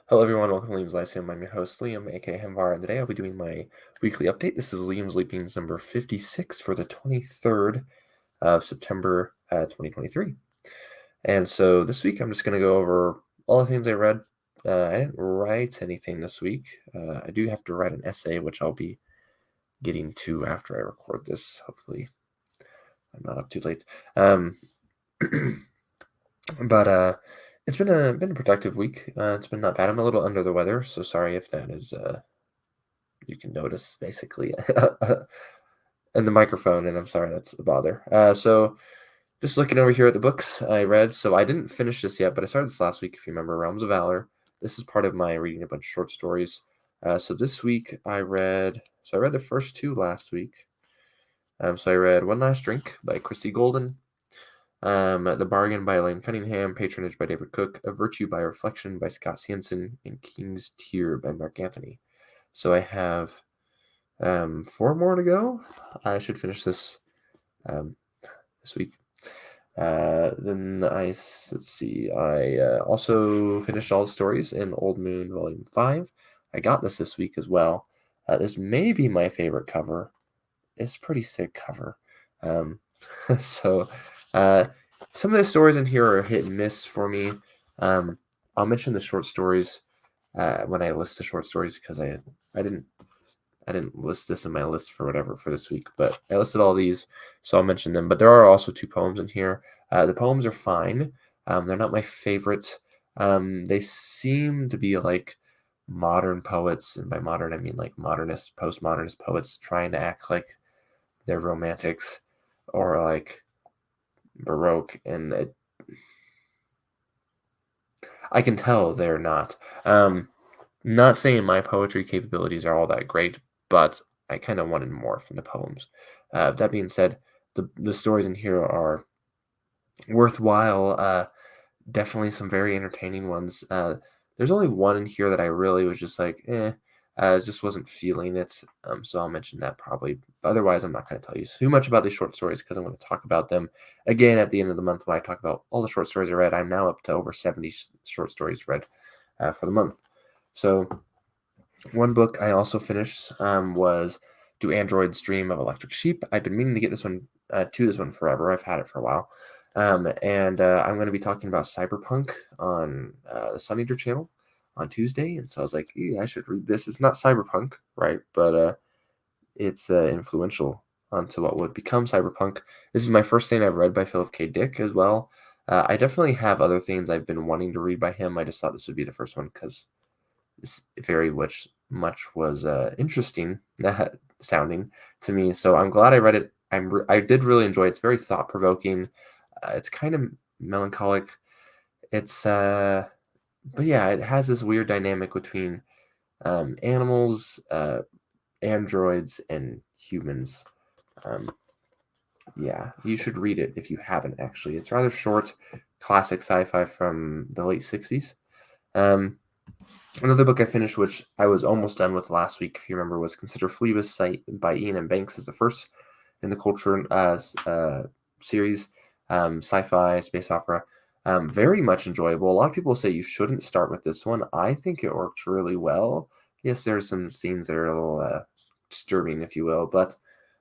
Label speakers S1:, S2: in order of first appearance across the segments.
S1: Hello, everyone. Welcome to Liam's Lyceum. I'm your host, Liam, aka Hemvar, and today I'll be doing my weekly update. This is Liam's Leapings number 56 for the 23rd of September 2023. And so this week I'm just going to go over all the things I read. I didn't write anything this week. I do have to write an essay, which I'll be getting to after I record this. Hopefully, I'm not up too late. But it's been a productive week. It's been not bad. I'm a little under the weather, so sorry if that is you can notice basically and the microphone, and I'm sorry that's a bother. So just looking over here at the books I read. So I didn't finish this yet, but I started this last week. If you remember, Realms of Valor. This is part of my reading a bunch of short stories. So this week I read. So I read the first two last week. So I read One Last Drink by Christy Golden. The Bargain by Elaine Cunningham, Patronage by David Cook, A Virtue by Reflection by Scott Sanson, and King's Tear by Mark Anthony. So I have 4 more to go. I should finish this this week. Then let's see. I also finished all the stories in Old Moon Volume 5. I got this week as well. This may be my favorite cover. It's a pretty sick cover. So some of the stories in here are hit and miss for me. I'll mention the short stories when I list the short stories because I didn't list this in my list for whatever for this week, but I listed all these, so I'll mention them. But there are also 2 poems in here. The poems are fine. They're not my favorites. They seem to be like modern poets, and by modern I mean like modernist, postmodernist poets trying to act like they're romantics or like Baroque, and I can tell they're not. Not saying my poetry capabilities are all that great, but I kind of wanted more from the poems. That being said, the stories in here are worthwhile. Definitely some very entertaining ones. There's only one in here that I really was just like, just wasn't feeling it. So I'll mention that probably. Otherwise, I'm not going to tell you too much about these short stories because I'm going to talk about them again at the end of the month when I talk about all the short stories I read. I'm now up to over 70 short stories read for the month. So one book I also finished was Do Androids Dream of Electric Sheep? I've been meaning to get this one forever. I've had it for a while. And I'm going to be talking about cyberpunk on the Sun Eater channel on Tuesday. And so I was like, I should read this. It's not cyberpunk, right? But it's influential onto what would become cyberpunk. This is my first thing I've read by Philip K. Dick as well. I definitely have other things I've been wanting to read by him. I just thought this would be the first one because this very much was interesting sounding to me. So I'm glad I read it. I did really enjoy it. It's very thought provoking. It's kind of melancholic. It's but yeah, it has this weird dynamic between animals, androids, and humans. Yeah, you should read it if you haven't actually. It's rather short, classic sci-fi from the late 60s. Another book I finished, which I was almost done with last week, if you remember, was Consider Phoebus by Ian M. Banks as the first in the Culture series, sci-fi, space opera. Very much enjoyable. A lot of people say you shouldn't start with this one. I think it worked really well. Yes, there's some scenes that are a little disturbing, if you will, but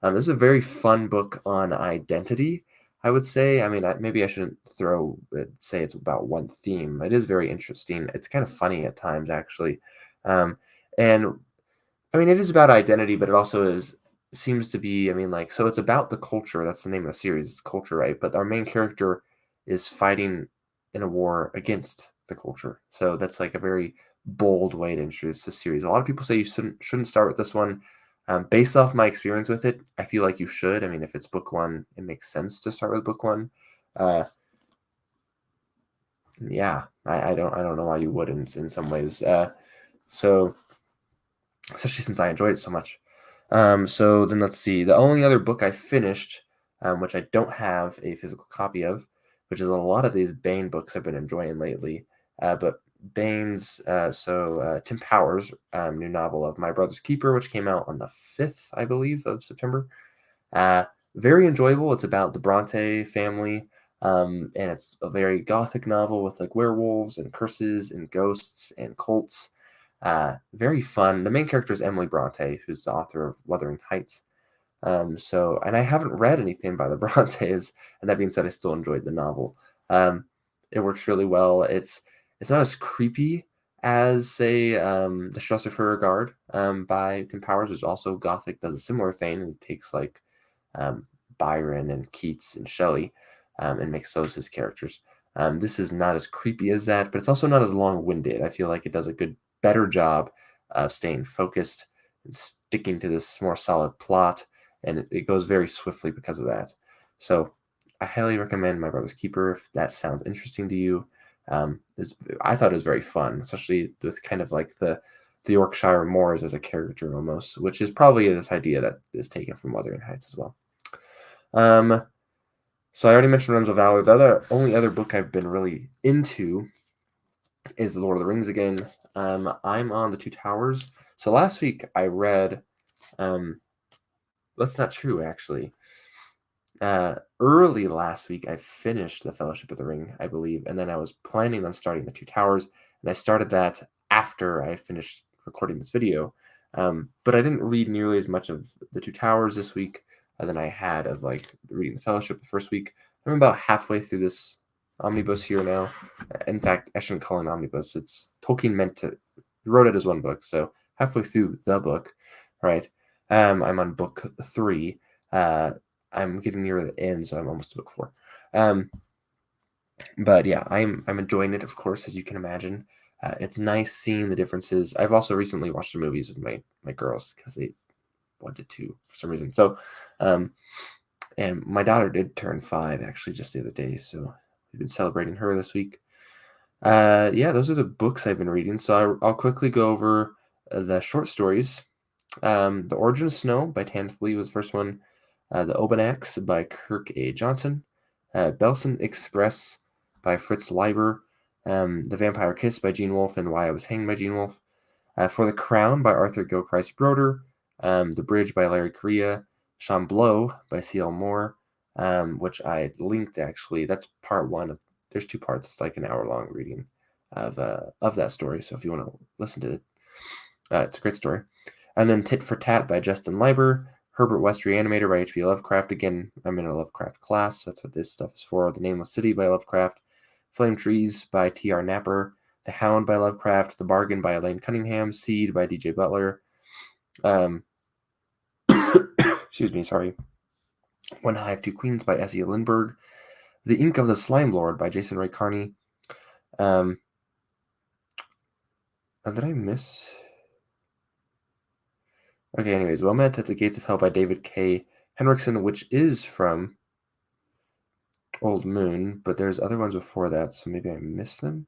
S1: this is a very fun book on identity, I would say. I mean, maybe I shouldn't say it's about one theme. It is very interesting. It's kind of funny at times, actually. And I mean, it is about identity, but it also seems to be, I mean, like, so it's about the culture. That's the name of the series. It's culture, right? But our main character is fighting in a war against the culture. So that's like a very bold way to introduce the series. A lot of people say you shouldn't start with this one. Based off my experience with it, I feel like you should. I mean, if it's book one, it makes sense to start with book one. Yeah, I don't know why you wouldn't in some ways. So especially since I enjoyed it so much. So then let's see. The only other book I finished, which I don't have a physical copy of, which is a lot of these Bain books I've been enjoying lately. But Bain's, Tim Powers' new novel of My Brother's Keeper, which came out on the 5th, I believe, of September. Very enjoyable. It's about the Bronte family. And it's a very gothic novel with like werewolves and curses and ghosts and cults. Very fun. The main character is Emily Bronte, who's the author of Wuthering Heights. And I haven't read anything by the Brontes, and that being said, I still enjoyed the novel. Um, it works really well. It's not as creepy as, say, The Chausseur Guard by Tim Powers, which also Gothic does a similar thing and takes like um, Byron and Keats and Shelley and makes those his characters. This is not as creepy as that, but it's also not as long-winded. I feel like it does a better job of staying focused and sticking to this more solid plot, and it goes very swiftly because of that. So I highly recommend My Brother's Keeper if that sounds interesting to you. I thought it was very fun, especially with kind of like the Yorkshire Moors as a character almost, which is probably this idea that is taken from Wuthering Heights as well. Um, so I already mentioned Realms of Valor. The only other book I've been really into is The Lord of the Rings again. I'm on The Two Towers. So last week I read, that's not true actually. Early last week I finished The Fellowship of the Ring, I believe, and then I was planning on starting The Two Towers, and I started that after I finished recording this video. But I didn't read nearly as much of The Two Towers this week than I had of like reading The Fellowship the first week. I'm about halfway through this omnibus here now. In fact, I shouldn't call it an omnibus. It's Tolkien wrote it as one book, so halfway through the book, right? I'm on book 3. I'm getting near the end, so I'm almost to book 4. But yeah, I'm enjoying it, of course, as you can imagine. It's nice seeing the differences. I've also recently watched the movies with my girls because they wanted to for some reason. So, and my daughter did turn 5 actually just the other day, so we've been celebrating her this week. Yeah, those are the books I've been reading. So I'll quickly go over the short stories. The Origin of Snow by Tanith Lee was the first one. The Obanax by Kirk A. Johnson. Belson Express by Fritz Leiber. The Vampire Kiss by Gene Wolfe and Why I Was Hanged by Gene Wolfe. For the Crown by Arthur Gilchrist Broder. The Bridge by Larry Correia. Chambleau by C.L. Moore, which I linked actually. That's part 1 of. There's 2 parts. It's like an hour-long reading of that story. So if you want to listen to it, it's a great story. And then Tit for Tat by Justin Leiber. Herbert West Reanimator by H.P. Lovecraft. Again, I'm in a Lovecraft class. That's what this stuff is for. The Nameless City by Lovecraft. Flame Trees by T.R. Napper. The Hound by Lovecraft. The Bargain by Elaine Cunningham. Seed by D.J. Butler. Excuse me, sorry. One Hive, Two Queens by S.E. Lindbergh. The Ink of the Slime Lord by Jason Ray Carney. Did I miss? Okay, anyways, Well Met at the Gates of Hell by David K. Henriksen, which is from Old Moon, but there's other ones before that, so maybe I missed them.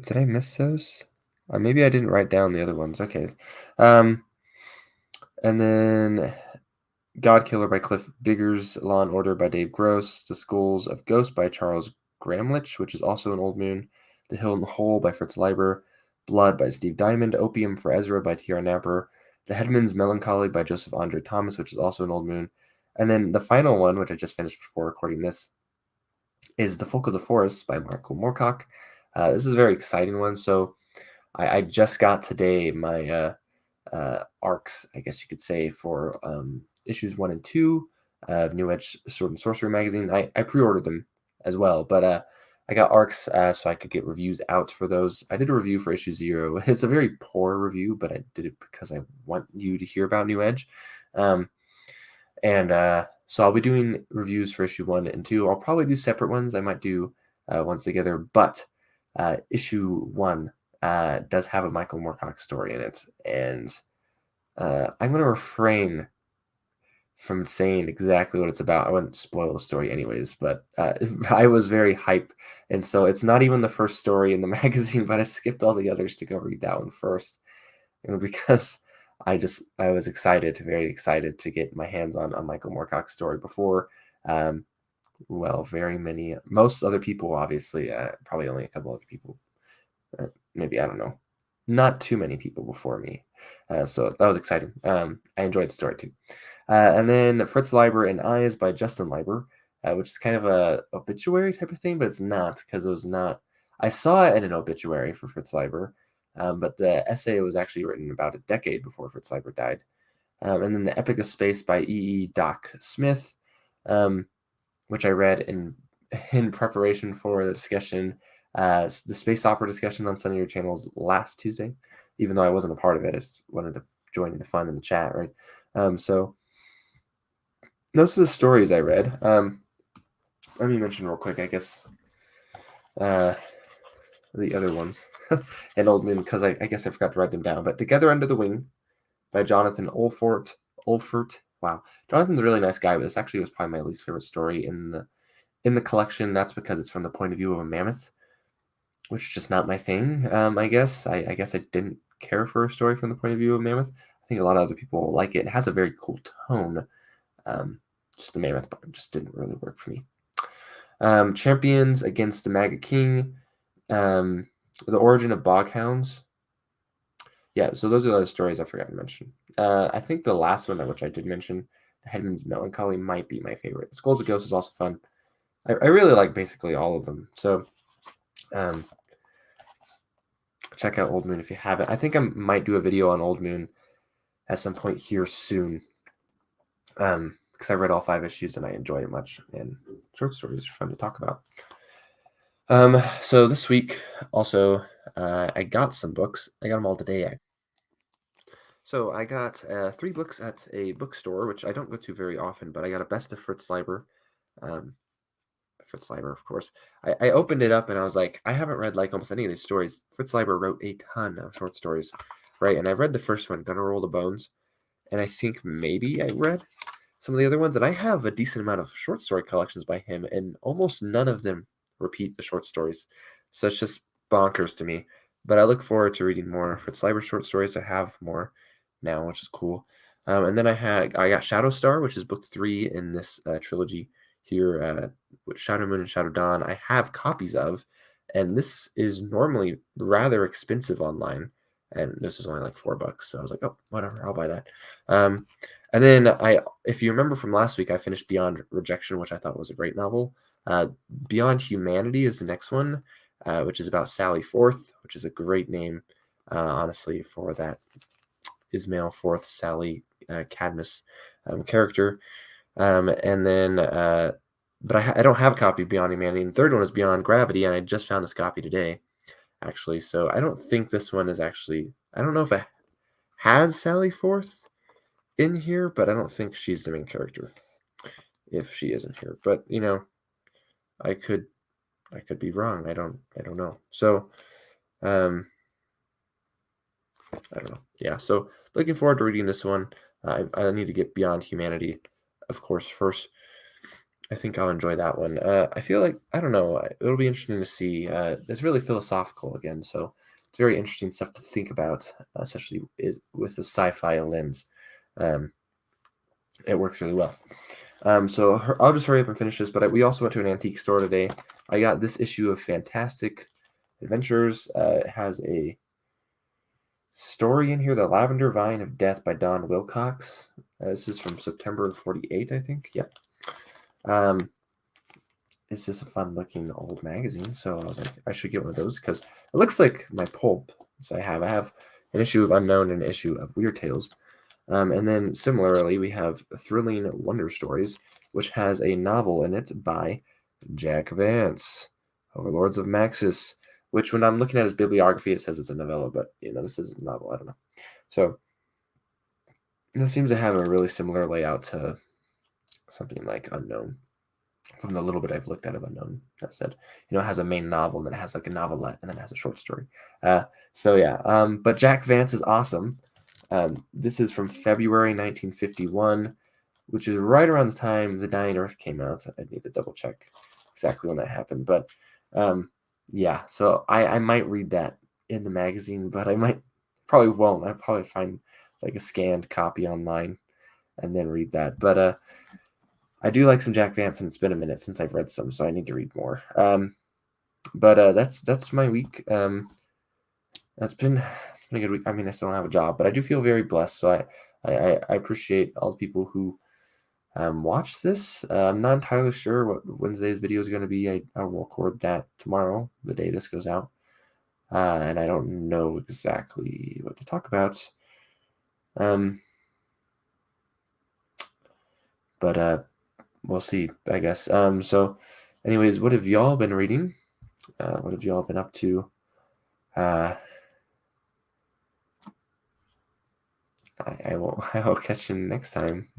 S1: Did I miss those? Maybe I didn't write down the other ones. Okay. And then God Killer by Cliff Biggers, Law and Order by Dave Gross, The Skulls of Ghosts by Charles Gramlich, which is also an Old Moon, The Hill and the Hole by Fritz Leiber, Blood by Steve Diamond, Opium for Ezra by T.R. Napper, The Headman's Melancholy by Joseph Andre Thomas, which is also an Old Moon, and then the final one, which I just finished before recording this, is The Folk of the Forest by Michael Moorcock. This is a very exciting one. So I just got today my arcs, I guess you could say, for issues 1 and 2 of New Edge Sword and Sorcery magazine. I pre-ordered them as well, but I got arcs so I could get reviews out for those. I did a review for issue 0. It's a very poor review, but I did it because I want you to hear about New Edge. So I'll be doing reviews for issue 1 and 2. I'll probably do separate ones. I might do ones together, but issue 1 does have a Michael Moorcock story in it, and I'm going to refrain from saying exactly what it's about. I wouldn't spoil the story anyways, but I was very hyped, and so it's not even the first story in the magazine, but I skipped all the others to go read that one first, because I was excited, very excited to get my hands on Michael Moorcock's story before, most other people, obviously, probably only a couple other people, maybe, I don't know. not too many people before me. So that was exciting. I enjoyed the story too. And then Fritz Leiber and Eyes by Justin Leiber, which is kind of a obituary type of thing, but it's not because it was not. I saw it in an obituary for Fritz Leiber, but the essay was actually written about a decade before Fritz Leiber died. And then The Epic of Space by E. Doc Smith, which I read in preparation for the discussion, the space opera discussion on Sunny Your Channels last Tuesday, even though I wasn't a part of it. I just wanted to join in the fun in the chat, right? So those are the stories I read. Let me mention real quick, I guess, the other ones and Old Moon, because I guess I forgot to write them down. But Together Under the Wing by Jonathan Olfort. Wow, Jonathan's a really nice guy, but this actually was probably my least favorite story in the collection. That's because it's from the point of view of a mammoth, which is just not my thing. I guess I guess I didn't care for a story from the point of view of a mammoth. I think a lot of other people like it. It has a very cool tone. Just the mammoth part just didn't really work for me. Champions Against the Maggot King. The Origin of Boghounds. Yeah, so those are the stories I forgot to mention. I think the last one, which I did mention, The Headman's Melancholy, might be my favorite. The Skulls of Ghosts is also fun. I really like basically all of them. So check out Old Moon if you haven't. I think I might do a video on Old Moon at some point here soon. Because I read all 5 issues and I enjoy it much. And short stories are fun to talk about. So this week also, I got some books. I got them all today. So I got 3 books at a bookstore, which I don't go to very often, but I got a Best of Fritz Leiber. Fritz Leiber, of course. I opened it up and I was like, I haven't read like almost any of these stories. Fritz Leiber wrote a ton of short stories, right? And I read the first one, Gonna Roll the Bones, and I think maybe I read some of the other ones. And I have a decent amount of short story collections by him, and almost none of them repeat the short stories. So it's just bonkers to me. But I look forward to reading more Fritz Leiber short stories. I have more now, which is cool. And then I got Shadow Star, which is book 3 in this trilogy here, with Shadow Moon and Shadow Dawn. I have copies of, and this is normally rather expensive online, and this is only like $4. So I was like, oh, whatever, I'll buy that. And then if you remember from last week, I finished Beyond Rejection, which I thought was a great novel. Beyond Humanity is the next one, which is about Sally Forth, which is a great name, honestly, for that Ismail Forth, Sally Cadmus character. And then, but I don't have a copy of Beyond Humanity. And the third one is Beyond Gravity, and I just found this copy today, actually. So I don't think this one is actually, I don't know if it has Sally Forth in here, but I don't think she's the main character if she isn't here. But I could be wrong. I don't know. So I don't know. Yeah, so looking forward to reading this one. I need to get Beyond Humanity, of course, first. I think I'll enjoy that one. I feel like, I don't know, it'll be interesting to see. It's really philosophical again, so it's very interesting stuff to think about, especially with a sci-fi lens. It works really well. So I'll just hurry up and finish this, but we also went to an antique store today. I got this issue of Fantastic Adventures. It has a story in here, The Lavender Vine of Death by Don Wilcox. This is from September 48, I think. Yep. It's just a fun looking old magazine, so I was like, I should get one of those because it looks like my pulp. So I have an issue of Unknown and an issue of Weird Tales. And then similarly, we have Thrilling Wonder Stories, which has a novel in it by Jack Vance, Overlords of Maxis, which when I'm looking at his bibliography, it says it's a novella, but this is a novel. I don't know. So it seems to have a really similar layout to something like Unknown. From the little bit I've looked at of Unknown, that said, it has a main novel, and then it has like a novelette, and then it has a short story. So yeah, but Jack Vance is awesome. This is from February 1951, which is right around the time The Dying Earth came out. I need to double check exactly when that happened, but yeah, so I might read that in the magazine, but probably won't. I'll probably find like a scanned copy online and then read that. But I do like some Jack Vance, and it's been a minute since I've read some, so I need to read more. But that's my week. And It's been a good week. I mean, I still don't have a job, but I do feel very blessed. So I appreciate all the people who watch this. I'm not entirely sure what Wednesday's video is going to be. I will record that tomorrow, the day this goes out, and I don't know exactly what to talk about. Um, but we'll see, I guess. So, anyways, what have y'all been reading? What have y'all been up to? Uh, I will I will catch you next time.